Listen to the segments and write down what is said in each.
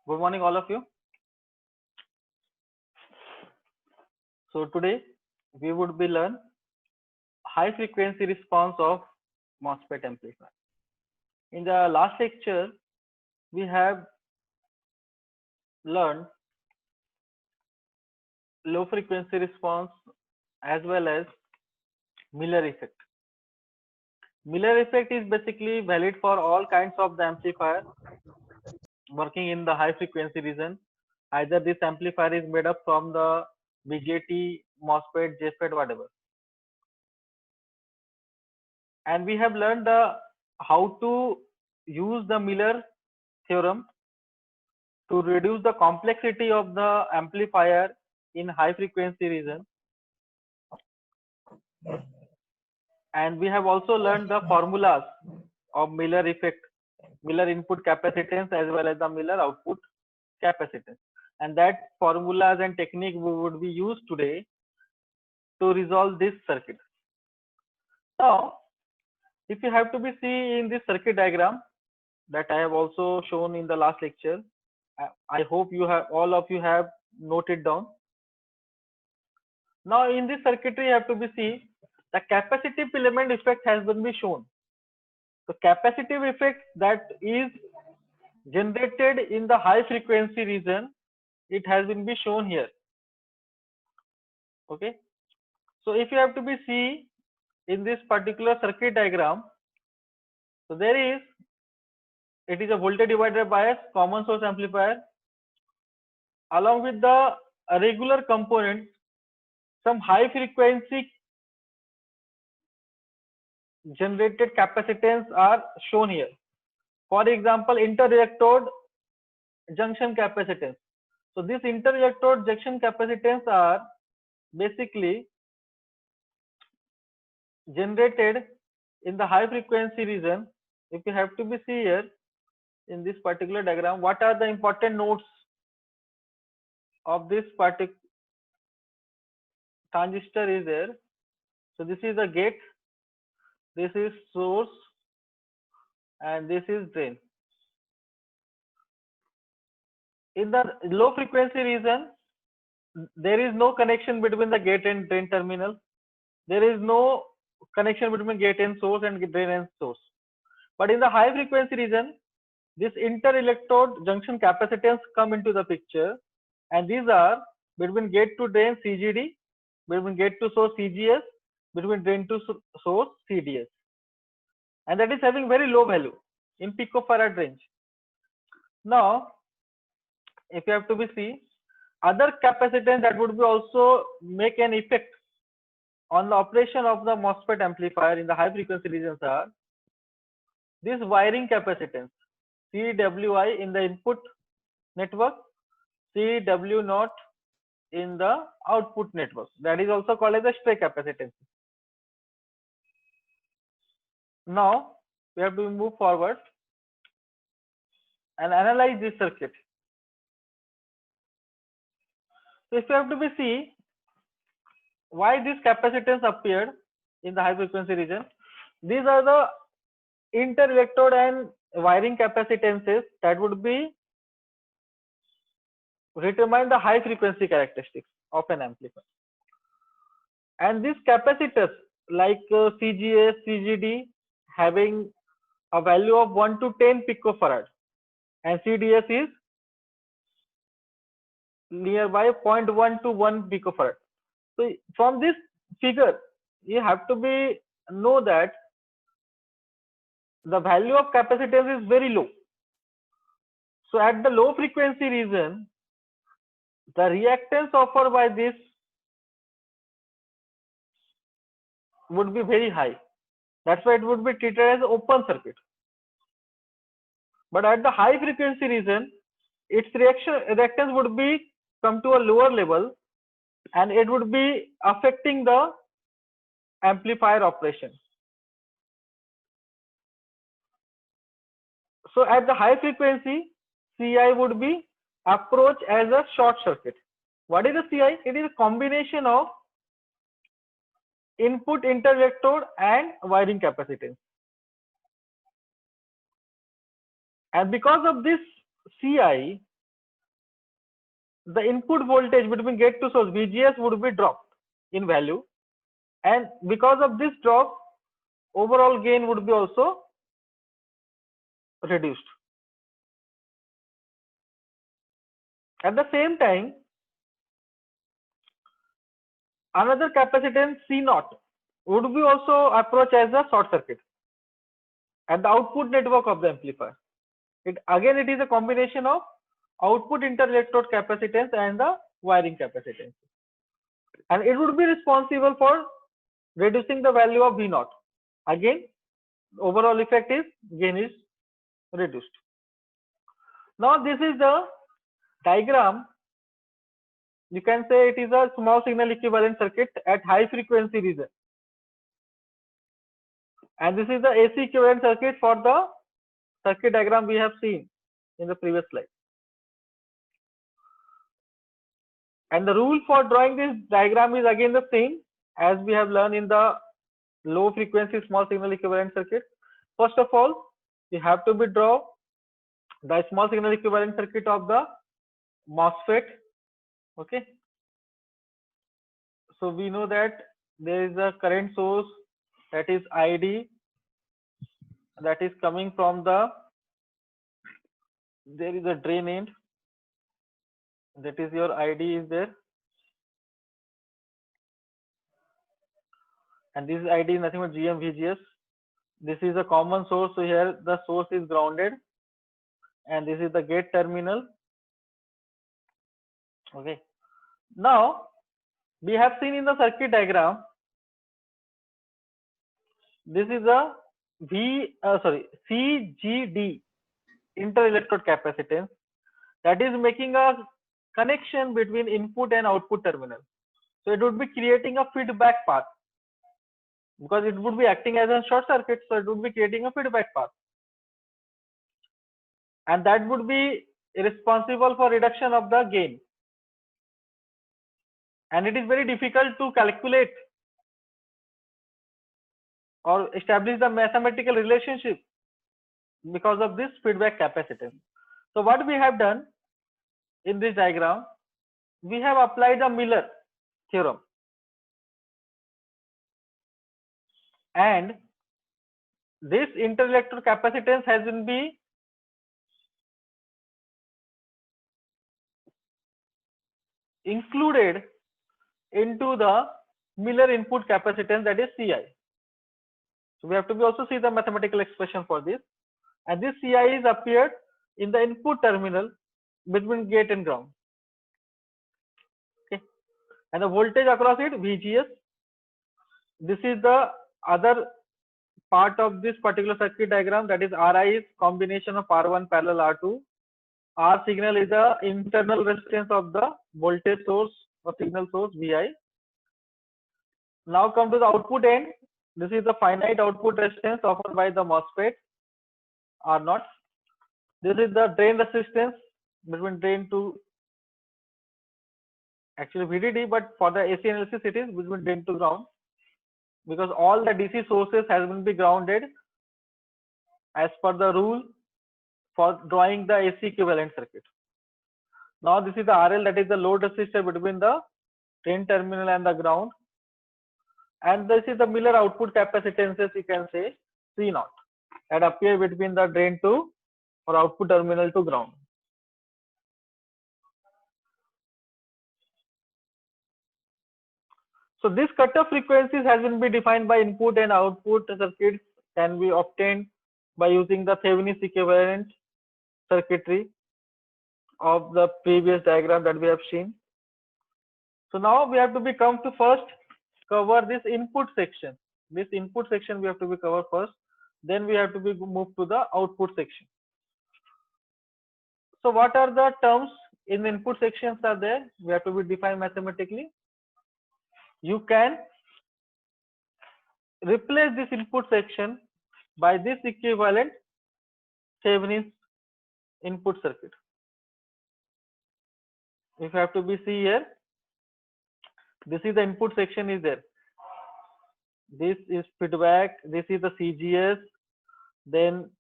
Good morning, all of you. So today we would be learn high frequency response of MOSFET amplifier. In the last lecture, we have learned low frequency response as well as Miller effect. Miller effect is basically valid for all kinds of the amplifier working in the high frequency region. Either this amplifier is made up from the BJT, MOSFET, JFET, whatever. And we have learned how to use the Miller theorem to reduce the complexity of the amplifier in high frequency region, and we have also learned the formulas of Miller effect, Miller input capacitance as well as the Miller output capacitance, and that formulas and technique we would be used today to resolve this circuit. Now if you have to be see in this circuit diagram that I have also shown in the last lecture, I hope you have all of you have noted down. Now in this circuitry you have to be see the capacitive element effect has been shown. The capacitive effect that is generated in the high frequency region, it has been shown here. Okay, so if you have to be see in this particular circuit diagram, so there is, it is a voltage divider bias common source amplifier along with the regular component. Some high frequency generated capacitance are shown here. For example, inter-electrode junction capacitance. So this inter-electrode junction capacitance are basically generated in the high frequency region. If you have to be see here in this particular diagram, what are the important nodes of this particular transistor is there. So this is the gate, this is source, and this is drain. In the low frequency region, there is no connection between the gate and drain terminal. There is no connection between gate and source and drain and source. But in the high frequency region, this inter-electrode junction capacitance come into the picture, and these are between gate to drain CGD, between gate to source CGS, between drain to source CDS, and that is having very low value in picofarad range. Now if you have to be see other capacitance that would be also make an effect on the operation of the MOSFET amplifier in the high frequency regions are this wiring capacitance CWI in the input network, CW0 in the output network, that is also called as a stray capacitance. Now we have to move forward and analyze this circuit. So if you have to be see why this capacitance appeared in the high frequency region, these are the inter-electrode and wiring capacitances that would be determine the high frequency characteristics of an amplifier. And these capacitors like CGS, CGD having a value of 1 to 10 picofarad, and CDS is nearby 0.1 to 1 picofarad. So from this figure, you have to be know that the value of capacitance is very low. So at the low frequency region, the reactance offered by this would be very high. That's why it would be treated as open circuit. But at the high frequency region, its reactance would be come to a lower level, and it would be affecting the amplifier operation. So at the high frequency, CI would be approach as a short circuit. What is the CI? It is a combination of input inter-electrode and wiring capacitance. And because of this CI, the input voltage between gate to source VGS would be dropped in value, and because of this drop, overall gain would be also reduced. At the same time, another capacitance C0 would be also approached as a short circuit at the output network of the amplifier. It is a combination of output interelectrode capacitance and the wiring capacitance, and it would be responsible for reducing the value of V0. Again, overall effect is gain is reduced. Now this is the diagram. You can say it is a small signal equivalent circuit at high frequency region, and this is the AC equivalent circuit for the circuit diagram we have seen in the previous slide. And the rule for drawing this diagram is again the same as we have learned in the low frequency small signal equivalent circuit. First of all, you have to draw the small signal equivalent circuit of the MOSFET. Okay. So we know that there is a current source, that is ID, that is coming from there is a drain end, that is your ID is there, and this ID is nothing but GM-VGS. This is a common source, so here the source is grounded, and this is the gate terminal. Okay. Now we have seen in the circuit diagram, this is a CGD interelectrode capacitance that is making a connection between input and output terminal. So it would be creating a feedback path because it would be acting as a short circuit, so it would be creating a feedback path, and that would be responsible for reduction of the gain. And it is very difficult to calculate or establish the mathematical relationship because of this feedback capacitance. So what we have done in this diagram, we have applied the Miller theorem, and this interelectrode capacitance has been included into the Miller input capacitance, that is CI. So we have to also see the mathematical expression for this, and this CI is appeared in the input terminal between gate and ground. Okay, and the voltage across it VGS. This is the other part of this particular circuit diagram, that is Ri is combination of R1 parallel R2. R signal is the internal resistance of the voltage source or signal source Vi. Now come to the output end. This is the finite output resistance offered by the MOSFET R0. This is the drain resistance between drain to actually VDD, but for the AC analysis it is between drain to ground, because all the DC sources has been grounded as per the rule for drawing the AC equivalent circuit. Now this is the RL, that is the load resistor between the drain terminal and the ground, and this is the Miller output capacitances, you can say C0, that appear between the drain to or output terminal to ground. So this cutoff frequencies has been defined by input and output circuits, can be obtained by using the Thevenin's equivalent circuitry of the previous diagram that we have seen. So now we have to come to first cover this input section. This input section we have to cover first, then we have to move to the output section. So what are the terms in the input sections are there? We have to define mathematically. You can replace this input section by this equivalent Thevenin's input circuit. If you have to see here, this is the input section is there. This is feedback, this is the CGS, then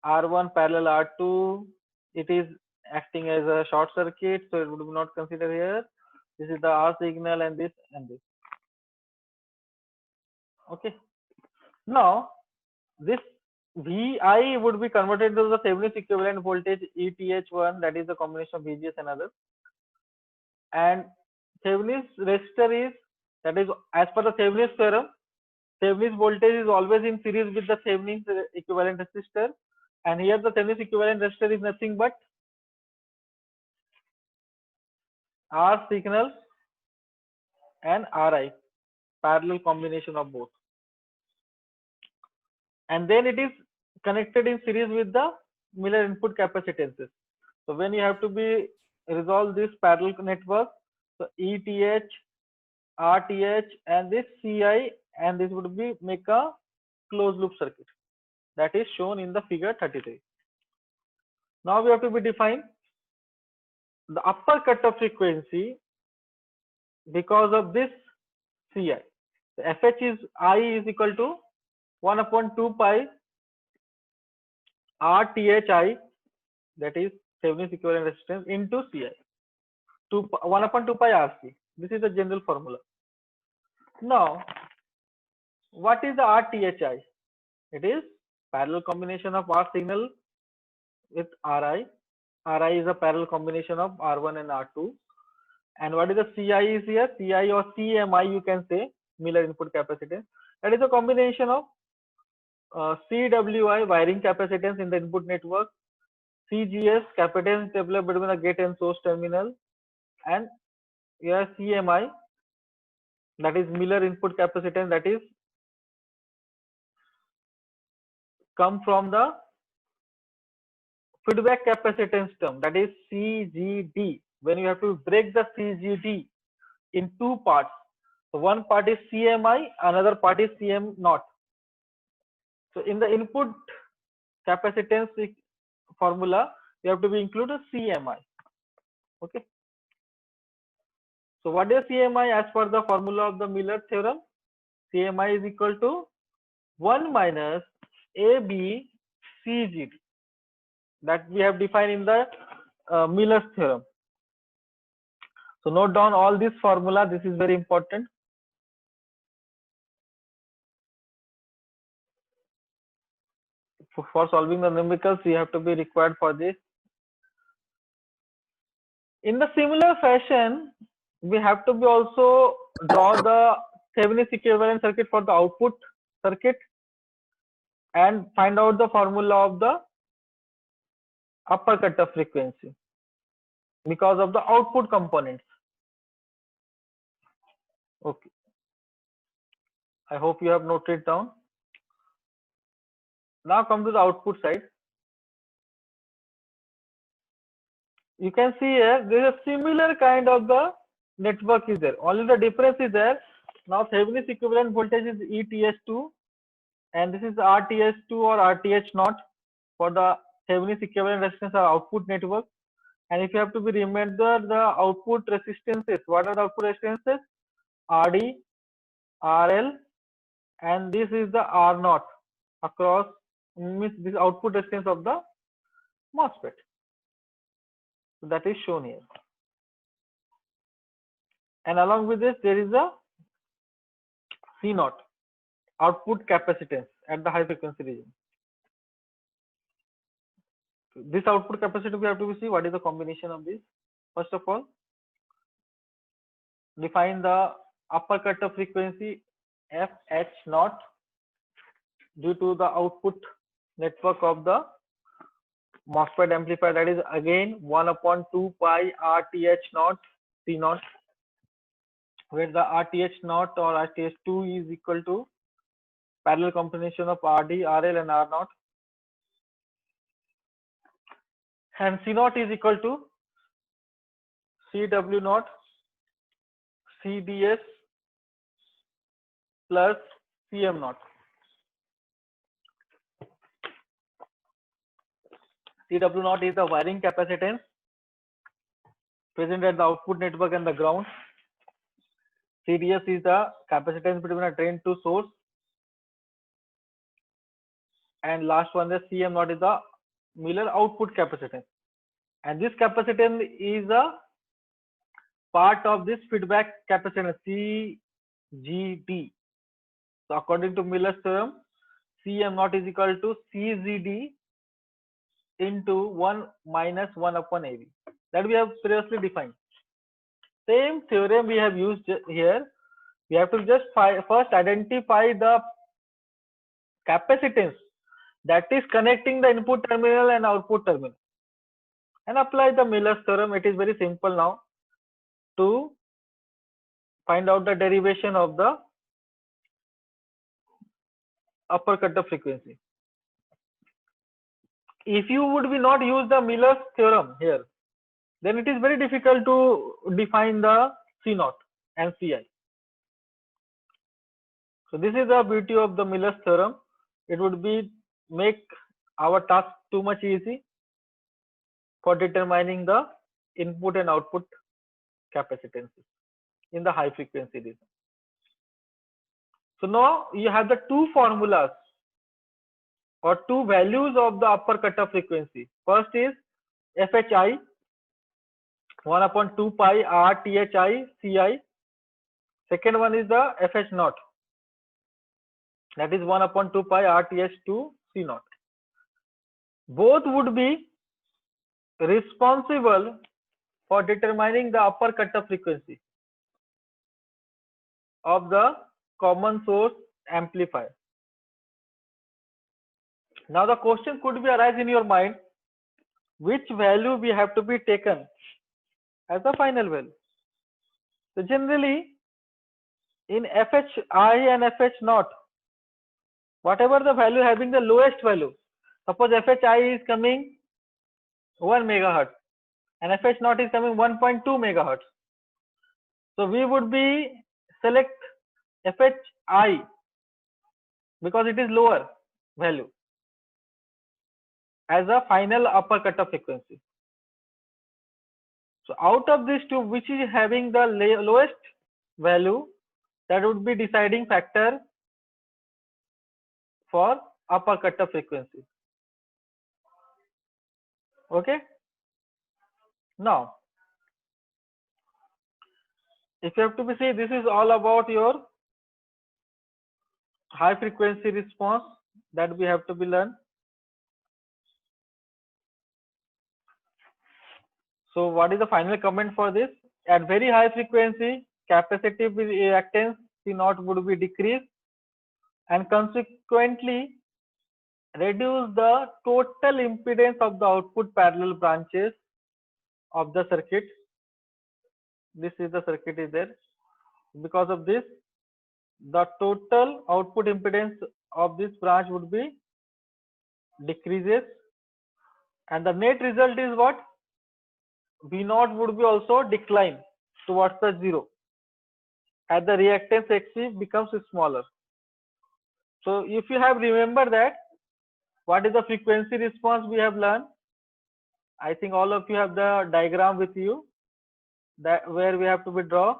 R1 parallel R2, it is acting as a short circuit, so it would be not considered here. This is the R signal and this and this. Okay. Now this Vi would be converted to the Thevenin's equivalent voltage ETH1, that is the combination of VGS and others. And Thevenin's resistor is, that is as per the Thevenin's theorem, Thevenin's voltage is always in series with the Thevenin's equivalent resistor. And here the Thevenin's equivalent resistor is nothing but R signal and Ri, parallel combination of both. And then it is connected in series with the Miller input capacitances. So when you have to be resolve this parallel network, so ETH, RTH, and this CI, and this would be make a closed loop circuit. That is shown in the figure 33. Now we have to be define the upper cutoff frequency because of this CI. The FH is I is equal to 1/2 pi RTHI, that is Thevenin's equivalent resistance, into CI. 1/2 pi RC. This is the general formula. Now, what is the RTHI? It is parallel combination of R signal with Ri. Ri is a parallel combination of R1 and R2. And what is the CI is here? CI or CMI, you can say, Miller input capacitance. That is a combination of CWI, wiring capacitance in the input network, CGS, capacitance developed between the gate and source terminal, and here CMI, that is Miller input capacitance, that is come from the feedback capacitance term, that is CGD. When you have to break the CGD in two parts, so one part is CMI, another part is CM naught. So in the input capacitance formula, you have to be included CMI. Okay. So what is CMI as per the formula of the Miller theorem? CMI is equal to 1 minus AB CGD, that we have defined in the Miller's theorem. So note down all this formula. This is very important. For solving the numericals, you have to be required for this. In the similar fashion, we have to be also draw the Thevenin's equivalent circuit for the output circuit and find out the formula of the upper cutoff frequency because of the output components. Okay. I hope you have noted it down. Now come to the output side. You can see here there is a similar kind of the network is there. Only the difference is there. Now Thevenin's equivalent voltage is ETH2 and this is RTH2 or RTH0 for the Thevenin's equivalent resistance or output network. And if you have to be remember the output resistances, what are the output resistances? RD, RL, and this is the R0 across, means this output resistance of the MOSFET. So that is shown here. And along with this, there is a C0, output capacitance at the high frequency region. This output capacitance we have to see what is the combination of this. First of all, define the upper cutoff frequency FH0 due to the output network of the MOSFET amplifier, that is again 1/2 pi RTH0 C0, where the RTH0 or RTH2 is equal to parallel combination of RD, RL and R0, and C0 is equal to CW0 CDS plus CM0. CW0 is the wiring capacitance present at the output network and the ground. CDS is the capacitance between a drain to source. And last one, the CM0 is the Miller output capacitance. and this capacitance is a part of this feedback capacitance CGD. So according to Miller's theorem, Cm naught is equal to CZD into 1 minus 1 upon AV, that we have previously defined. Same theorem we have used here. We have to just first identify the capacitance that is connecting the input terminal and output terminal and apply the Miller's theorem. It is very simple now to find out the derivation of the upper cutoff frequency. If you would be not use the Miller's theorem here, then it is very difficult to define the C naught and Ci. So this is the beauty of the Miller's theorem. It would be make our task too much easy for determining the input and output capacitances in the high frequency region. So now you have the two formulas or two values of the upper cutoff frequency. First is FHI 1 upon 2 pi RTHI Ci. Second one is the FH naught, that is 1 upon 2 pi RTH2 C naught. Both would be responsible for determining the upper cutoff frequency of the common source amplifier. Now the question could be arise in your mind, which value we have to be taken as a final value. So generally in FHI and FH naught, whatever the value having the lowest value, suppose FHI is coming 1 megahertz and FH naught is coming 1.2 megahertz. So we would be select FHI because it is lower value as a final upper cutoff frequency. So out of these two, which is having the lowest value, that would be deciding factor for upper cutoff frequency. Okay. Now, if you have to be say, this is all about your high frequency response that we have to be learned. So what is the final comment for this? At very high frequency, capacitive reactance C naught would be decreased and consequently reduce the total impedance of the output parallel branches of the circuit. This is the circuit is there. Because of this, the total output impedance of this branch would be decreases, and the net result is what? V naught would be also decline towards the zero as the reactance Xc becomes smaller. So if you have remember that, what is the frequency response we have learned? I think all of you have the diagram with you, that where we have to be draw.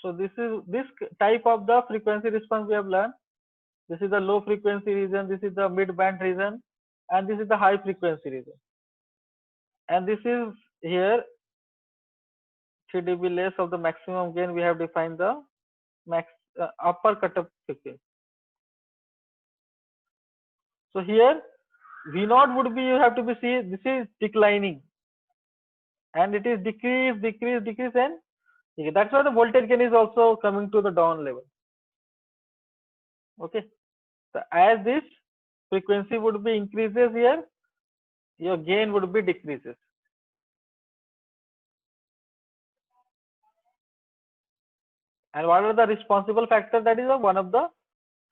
So this is this type of the frequency response we have learned. This is the low frequency region, this is the mid band region, and this is the high frequency region. And this is here 3 dB less of the maximum gain. We have defined the max upper cutoff frequency. So here V naught would be, you have to be see, this is declining and it is decrease, and that's why the voltage gain is also coming to the down level. Okay, so as this frequency would be increases here, your gain would be decreases. And what are the responsible factors? That is one of the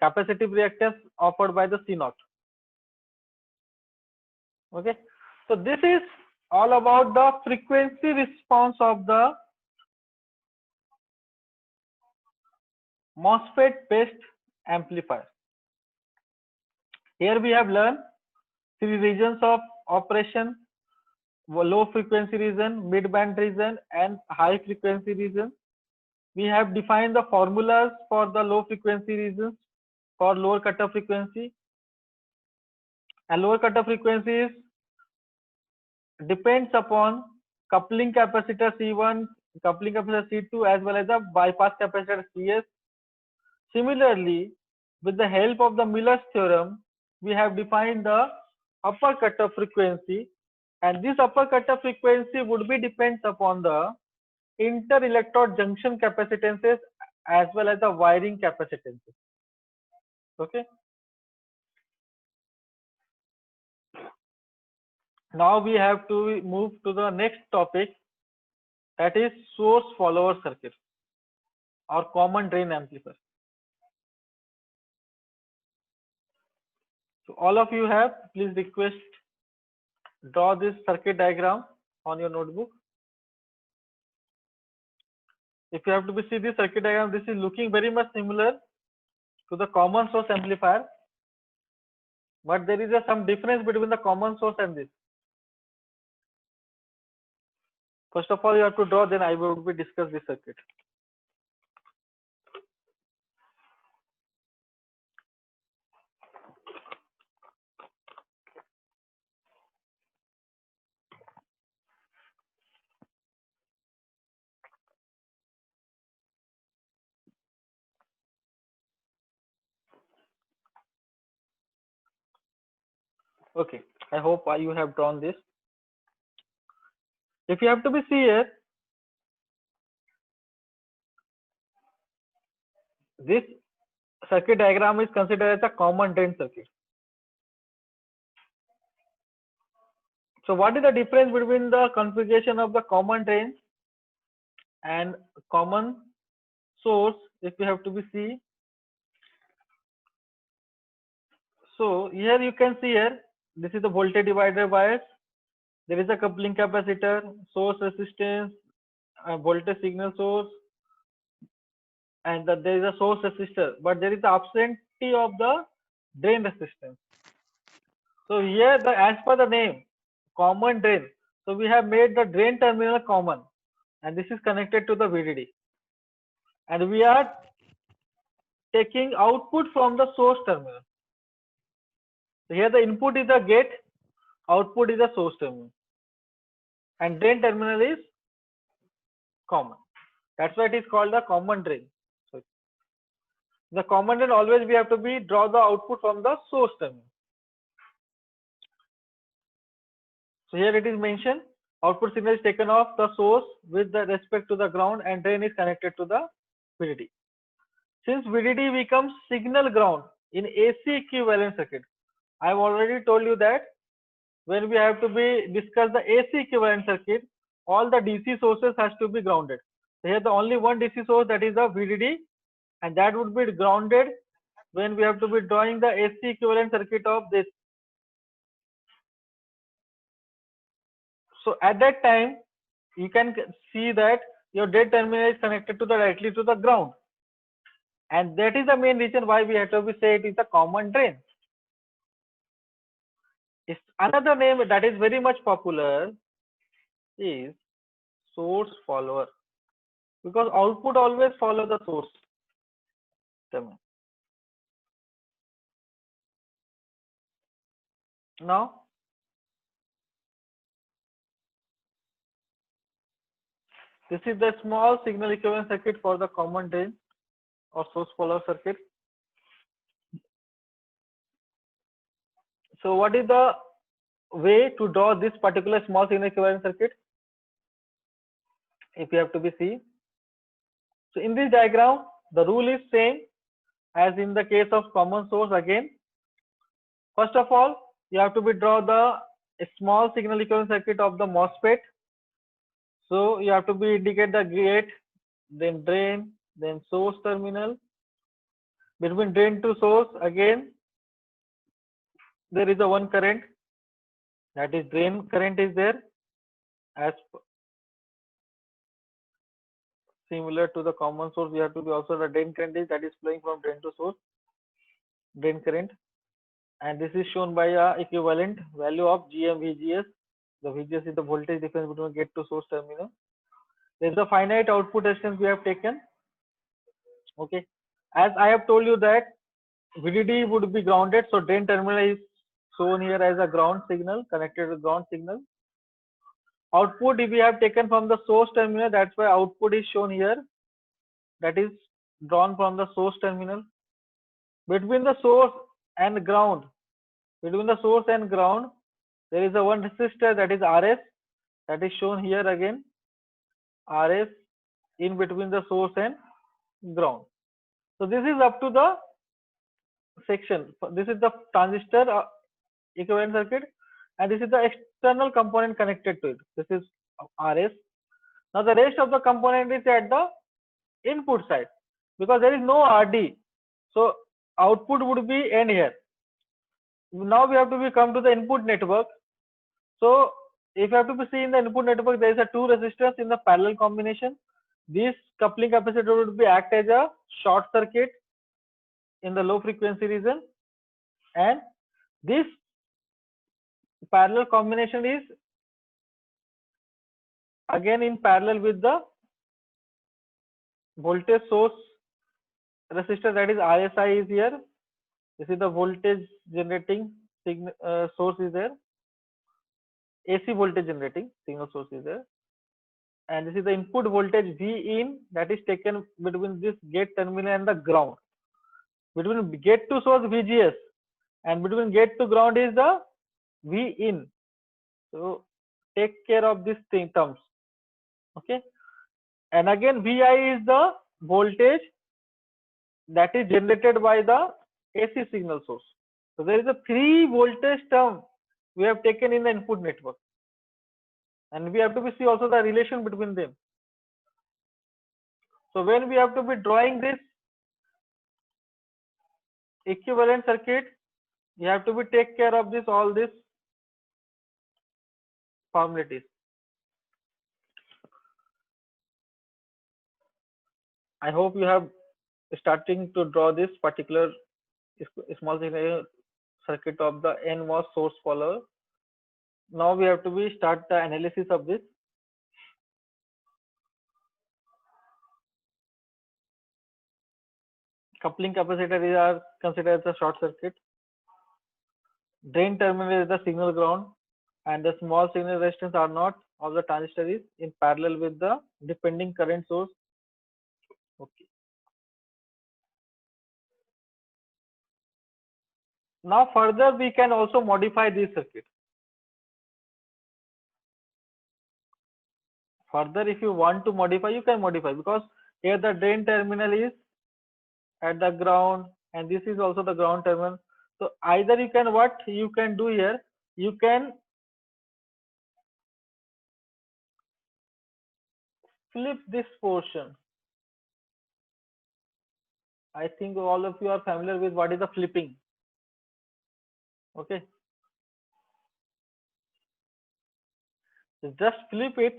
capacitive reactance offered by the C naught. Okay, so this is all about the frequency response of the MOSFET based amplifier. Here we have learned 3 regions of operation: low frequency region, mid band region, and high frequency region. We have defined the formulas for the low frequency regions for lower cutoff frequency, and lower cutoff frequency is depends upon coupling capacitor C1, coupling capacitor C2, as well as the bypass capacitor CS. Similarly, with the help of the Miller's theorem, we have defined the upper cutoff frequency, and this upper cutoff frequency would be depends upon the inter-electrode junction capacitances as well as the wiring capacitances. Okay. Now we have to move to the next topic, that is source follower circuit or common drain amplifier. So all of you have, please request draw this circuit diagram on your notebook. If you have to see this circuit diagram, this is looking very much similar to the common source amplifier, but there is some difference between the common source and this. First of all, you have to draw, then I will be discuss this circuit. Okay, I hope you have drawn this. If you have to be see here, this circuit diagram is considered as a common drain circuit. So what is the difference between the configuration of the common drain and common source? If you have to be see, so here you can see here, this is the voltage divider bias. There is a coupling capacitor, source resistance, voltage signal source, and there is a source resistor, but there is the absentee of the drain resistance. So here, as per the name, common drain. So we have made the drain terminal common, and this is connected to the VDD, and we are taking output from the source terminal. So here the input is the gate, output is the source terminal, and drain terminal is common. That's why it is called the common drain. So the common drain, always we have to be draw the output from the source terminal. So here it is mentioned, output signal is taken off the source with the respect to the ground, and drain is connected to the VDD. Since VDD becomes signal ground in AC equivalent circuit, I have already told you that when we have to be discuss the AC equivalent circuit, all the DC sources has to be grounded. So here the only one DC source, that is the VDD, and that would be grounded when we have to be drawing the AC equivalent circuit of this. So at that time, you can see that your drain terminal is connected to the directly to the ground, and that is the main reason why we have to be say it is a common drain. It's another name that is very much popular is source follower, because output always follow the source terminal. Now this is the small signal equivalent circuit for the common drain or source follower circuit. So what is the way to draw this particular small signal equivalent circuit? If you have to be see, so in this diagram the rule is same as in the case of common source. Again, first of all, you have to be draw the small signal equivalent circuit of the MOSFET. So you have to be indicate the gate, then drain, then source terminal. Between drain to source, again there is a one current, that is drain current is there, as similar to the common source. We have to be also the drain current is that is flowing from drain to source, drain current, and this is shown by a equivalent value of GM VGS. The VGS is the voltage difference between gate to source terminal. There is a finite output resistance we have taken. Okay, as I have told you that VDD would be grounded, so drain terminal is shown here as a ground signal, connected to ground signal, Output we have taken from the source terminal, that's why output is shown here, that is drawn from the source terminal. Between the source and ground, between the source and ground, there is a one resistor, that is RS, that is shown here again, RS in between the source and ground. So this is up to the section. This is the transistor equivalent circuit, and this is the external component connected to it. This is RS. Now the rest of the component is at the input side, because there is no RD. So output would be N here. Now we have to come to the input network. So if you have to see in the input network, there is a two resistors in the parallel combination. This coupling capacitor would be act as a short circuit in the low frequency region, and this parallel combination is again in parallel with the voltage source resistor, that is RSI is here. This is the voltage generating source is there, AC voltage generating signal source is there, and this is the input voltage V in, that is taken between this gate terminal and the ground. Between gate to source VGS and between gate to ground is the V in. So take care of these terms. Okay, and again Vi is the voltage that is generated by the AC signal source. So there is a three voltage term we have taken in the input network, and we have to see also the relation between them. So when we have to be drawing this equivalent circuit, you have to be take care of this, all these formalities. I hope you have starting to draw this particular small signal circuit of the NMOS source follower. Now we have to be start the analysis of this. Coupling capacitor are considered as a short circuit. Drain terminal is the signal ground, and the small signal resistance are not of the transistor is in parallel with the depending current source. Okay. Now further we can also modify this circuit. Further, if you want to modify, you can modify, because here the drain terminal is at the ground and this is also the ground terminal. So either you can, what you can do here, you can flip this portion. I think all of you are familiar with what is the flipping. Okay, just flip it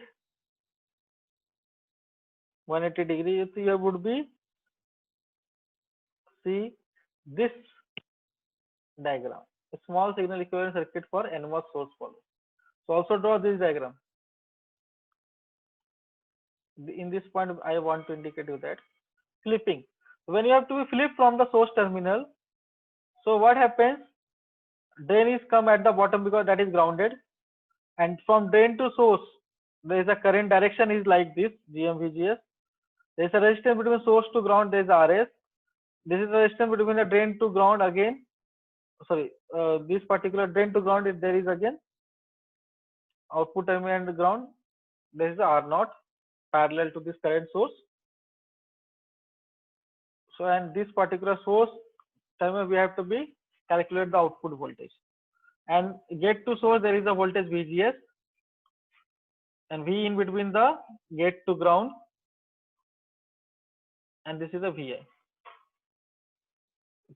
180 degrees. Here would be, see this diagram, a small signal equivalent circuit for NMOS source follower. So also draw this diagram. In this point I want to indicate you that flipping, when you have to flip from the source terminal, so what happens, drain is come at the bottom because that is grounded, and from drain to source there is a current direction is like this, GMVGS. There is a resistance between source to ground, there is RS. This is the resistance between the drain to ground again, sorry, this particular drain to ground is there is again output terminal and the ground, there is a R0 parallel to this current source. So and this particular source terminal we have to be calculate the output voltage, and gate to source there is a voltage VGS, and V in between the gate to ground, and this is a Vi.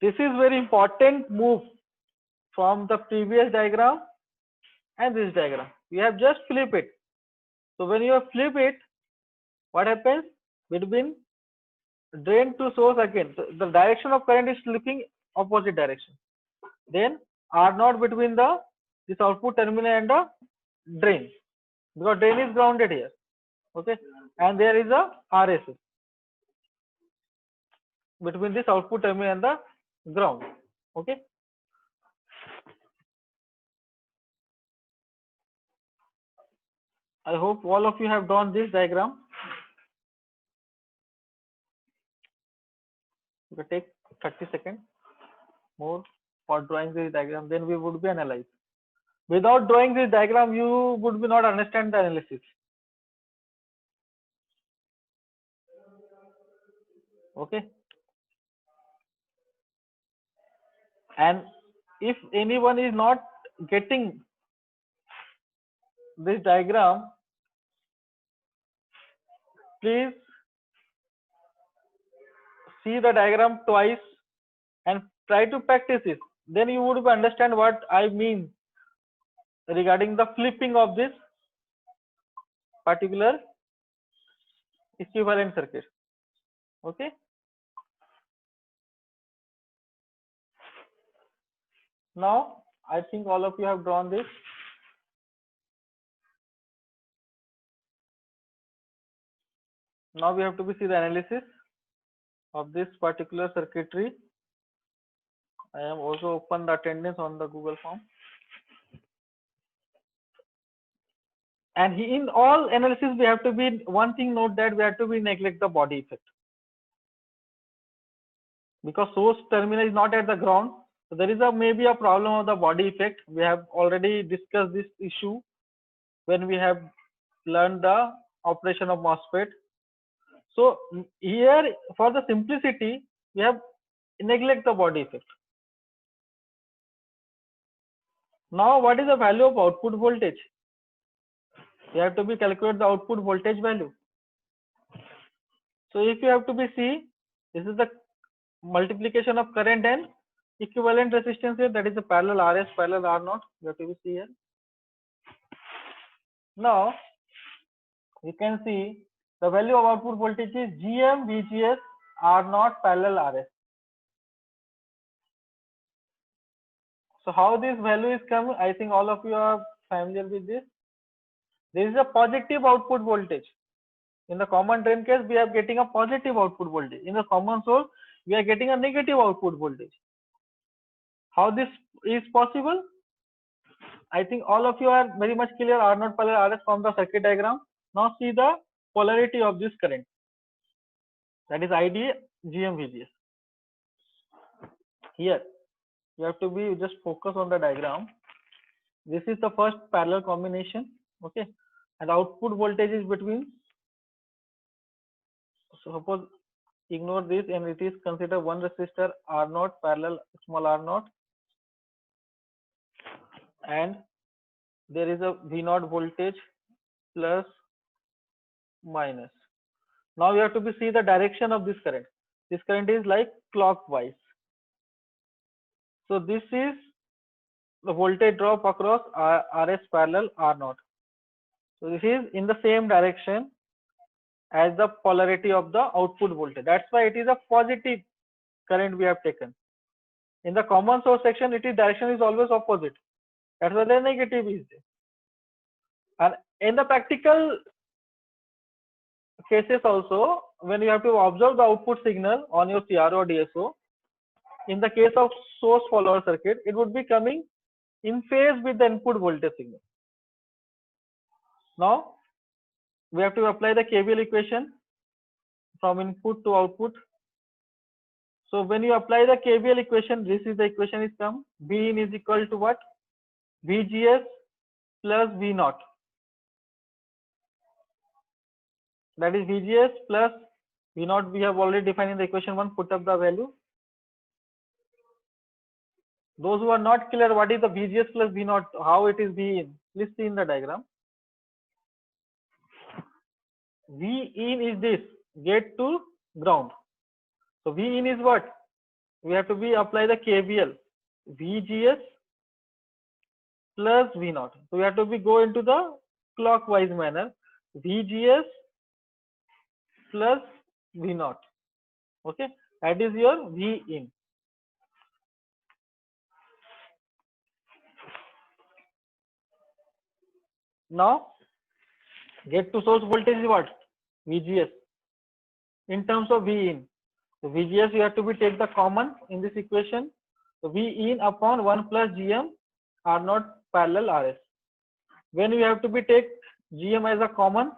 This is very important move from the previous diagram and this diagram. We have just flip it. So when you flip it, what happens, between drain to source again, so the direction of current is flipping opposite direction. Then R0 between the this output terminal and the drain, because drain is grounded here. Okay, and there is a RS between this output terminal and the ground. Okay, I hope all of you have drawn this diagram. You can take 30 seconds more for drawing this diagram, then we would be analyzed. Without drawing this diagram, you would be not understand the analysis. Okay. And if anyone is not getting this diagram, please see the diagram twice and try to practice it. Then you would understand what I mean regarding the flipping of this particular equivalent circuit. Okay. Now I think all of you have drawn this. Now we have to see the analysis of this particular circuitry. I am also open the attendance on the Google form. And in all analysis, we have to be one thing. Note that we have to be neglect the body effect, because source terminal is not at the ground. So there is maybe a problem of the body effect. We have already discussed this issue when we have learned the operation of MOSFET. So here, for the simplicity, we have neglect the body effect. Now, what is the value of output voltage? You have to be calculate the output voltage value. So if you have to be see, this is the multiplication of current and equivalent resistance here, that is the parallel RS parallel R0. You have to be see here. Now you can see the value of output voltage is GM VGS R0 parallel RS. So how this value is coming? I think all of you are familiar with this. There is a positive output voltage. In the common drain case, we are getting a positive output voltage. In the common source, we are getting a negative output voltage. How this is possible? I think all of you are very much clear R0 parallel RS from the circuit diagram. Now see the polarity of this current. That is ID GM VGS. Here you have to be just focus on the diagram. This is the first parallel combination. Okay, and output voltage is between. So suppose ignore this and it is consider one resistor R0 parallel small R0, and there is a V0 voltage plus minus. Now you have to be see the direction of this current. This current is like clockwise. So this is the voltage drop across RS parallel R0. So this is in the same direction as the polarity of the output voltage. That's why it is a positive current we have taken. In the common source section, it is direction is always opposite. That's why the negative is there. And in the practical cases also, when you have to observe the output signal on your CRO or DSO, in the case of source follower circuit, it would be coming in phase with the input voltage signal. Now we have to apply the KVL equation from input to output. So when you apply the KVL equation, this is the equation is come. V in is equal to what? VGS plus V0. That is VGS plus V0. We have already defined in the equation 1. Put up the value. Those who are not clear what is the VGS plus V0, how it is V in, please see in the diagram. V in is this, gate to ground. So V in is what? We have to be apply the KVL, VGS plus V0. So we have to be go into the clockwise manner, VGS plus V0. Okay, that is your V in. Now gate to source voltage is what? VGS in terms of V in. So VGS you have to be take the common in this equation. So V in upon 1 plus GM R0 parallel RS. When we have to be take GM as a common,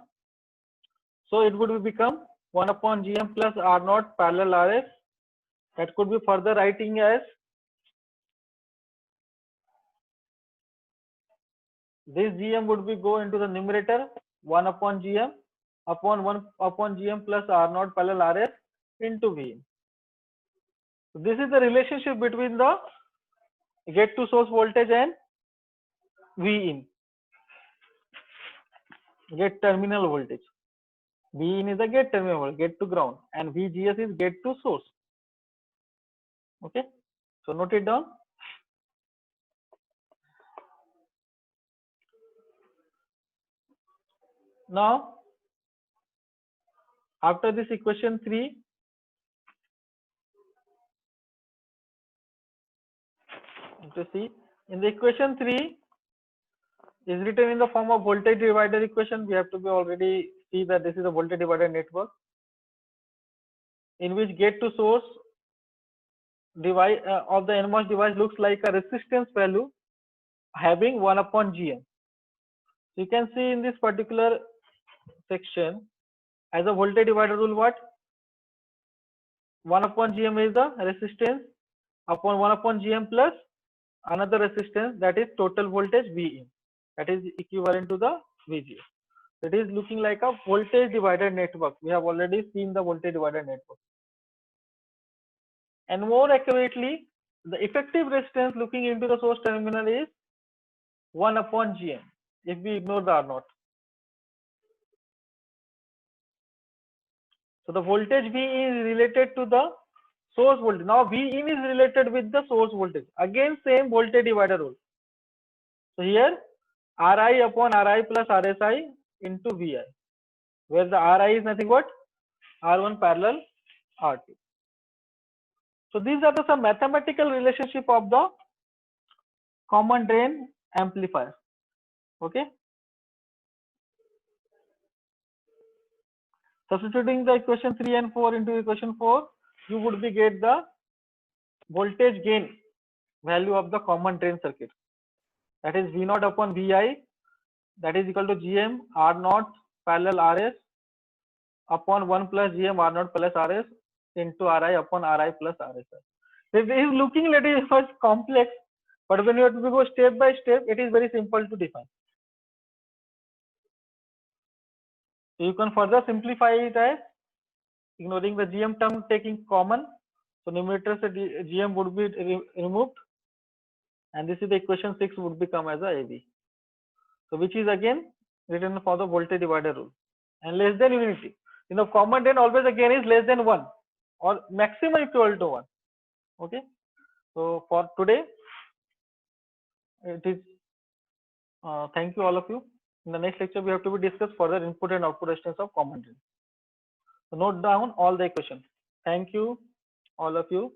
so it would become 1 upon GM plus R naught parallel RS. That could be further writing as this GM would be go into the numerator 1 upon GM upon 1 upon GM plus R naught parallel RS into V. So this is the relationship between the gate to source voltage and V in, gate terminal voltage. V in is the gate terminal voltage, gate to ground, and VGS is gate to source. Okay, so note it down. Now, after this equation 3, to see in the equation 3 is written in the form of voltage divider equation. We have to be already see that this is a voltage divider network in which gate to source device of the NMOS device looks like a resistance value having 1 upon GM. So you can see in this particular section as a voltage divider rule, what 1 upon GM is the resistance upon 1 upon GM plus another resistance, that is total voltage V in, that is equivalent to the VGS. It is looking like a voltage divider network. We have already seen the voltage divider network. And more accurately, the effective resistance looking into the source terminal is 1 upon GM if we ignore the R naught. So the voltage V is related to the source voltage. Now V in is related with the source voltage. Again same voltage divider rule. So here Ri upon Ri plus Rsi into Vi, where the Ri is nothing but R1 parallel R2. So these are the some mathematical relationship of the common drain amplifier. Okay. Substituting the equation 3 and 4 into equation 4, you would be get the voltage gain value of the common drain circuit. That is V naught upon Vi, that is equal to GM R naught parallel RS upon 1 plus GM R naught plus RS into Ri upon Ri plus RSI. This is looking little much complex, but when you have to go step by step, it is very simple to define. So you can further simplify it as ignoring the GM term, taking common. So numerator se GM would be removed, and this is the equation 6 would become as a AV. So which is again written for the voltage divider rule, and less than unity. You know, common drain always again is less than 1 or maximum equal to 1. Okay. So for today, it is. Thank you all of you. In the next lecture, we have to be discuss further input and output resistance of common drain. So note down all the equations. Thank you all of you.